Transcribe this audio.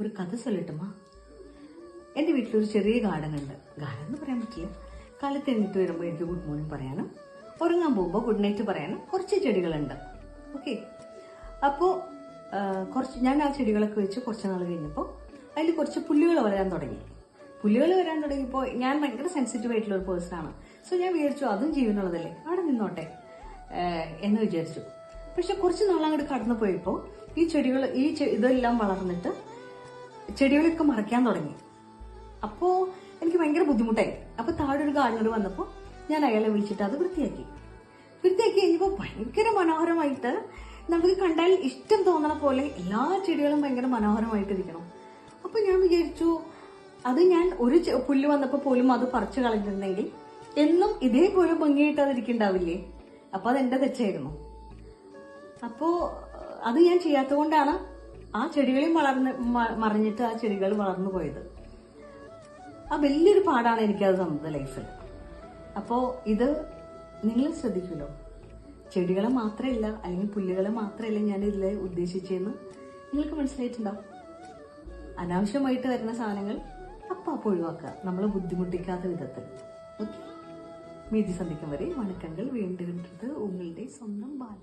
ഒരു കഥ ചൊല്ലട്ടുമാ. എൻ്റെ വീട്ടിലൊരു ചെറിയ ഗാർഡൻ ഉണ്ട്. ഗാർഡൻ എന്ന് പറയാൻ പറ്റില്ല. കാലത്ത് എഴുന്നേറ്റ് വരുമ്പോൾ എനിക്ക് ഗുഡ് മോർണിംഗ് പറയാനും ഉറങ്ങാൻ പോകുമ്പോൾ ഗുഡ് നൈറ്റ് പറയാനും കുറച്ച് ചെടികളുണ്ട്. ഓക്കെ, അപ്പോൾ ഞാൻ ആ ചെടികളൊക്കെ വെച്ച് കുറച്ച് നാൾ കഴിഞ്ഞപ്പോൾ അതിൽ കുറച്ച് പുല്ലുകൾ വരാൻ തുടങ്ങി. പുല്ലുകൾ വരാൻ തുടങ്ങിയപ്പോൾ ഞാൻ ഭയങ്കര സെൻസിറ്റീവ് ആയിട്ടുള്ള ഒരു പേഴ്സണാണ്. സോ ഞാൻ വിചാരിച്ചു അതും ജീവനുള്ളതല്ലേ, അവിടെ നിന്നോട്ടെ എന്ന് വിചാരിച്ചു. പക്ഷെ കുറച്ച് നാളങ്ങോട്ട് കടന്നു പോയപ്പോൾ ഈ ചെടികൾ ഇതെല്ലാം വളർന്നിട്ട് ചെടികളൊക്കെ മറയ്ക്കാൻ തുടങ്ങി. അപ്പോൾ എനിക്ക് ഭയങ്കര ബുദ്ധിമുട്ടായി. അപ്പോൾ താഴെ ഒരു ഗാർഡനർ വന്നപ്പോൾ ഞാൻ അയാളെ വിളിച്ചിട്ട് അത് വൃത്തിയാക്കി കഴിഞ്ഞപ്പോൾ ഭയങ്കര മനോഹരമായിട്ട്, നമുക്ക് കണ്ടാൽ ഇഷ്ടം തോന്നണ പോലെ എല്ലാ ചെടികളും ഭയങ്കര മനോഹരമായിട്ടിരിക്കണം. അപ്പൊ ഞാൻ വിചാരിച്ചു അത് ഞാൻ ഒരു പുല്ല് വന്നപ്പോൾ പോലും അത് പറിച്ചു കളഞ്ഞിരുന്നെങ്കിൽ എന്നും ഇതേപോലെ ഭംഗിയായിട്ട് അതിരിക്കണ്ടാവില്ലേ. അപ്പൊ അതെന്റെ തെറ്റായിരുന്നു. അപ്പോ അത് ഞാൻ ചെയ്യാത്തത് കൊണ്ടാണ് ആ ചെടികളെയും മറിഞ്ഞിട്ട് ആ ചെടികൾ വളർന്നു പോയത്. ആ വലിയൊരു പാടാണ് എനിക്കത് തന്നത് ലൈഫിൽ. അപ്പോ ഇത് നിങ്ങൾ ശ്രദ്ധിക്കുമല്ലോ, ചെടികളെ മാത്രമല്ല അല്ലെങ്കിൽ പുല്ലുകളെ മാത്രമല്ല ഞാൻ ഇതിൽ ഉദ്ദേശിച്ചതെന്ന് നിങ്ങൾക്ക് മനസ്സിലായിട്ടുണ്ടാവും. അനാവശ്യമായിട്ട് വരുന്ന സാധനങ്ങൾ അപ്പം ഒഴിവാക്കുക, നമ്മളെ ബുദ്ധിമുട്ടിക്കാത്ത വിധത്തിൽ. ഓക്കെ, மீதி சந்திக்கும் வரை வணக்கங்கள். வேண்டுகின்றது உங்களுடைய சொந்தம் பால்.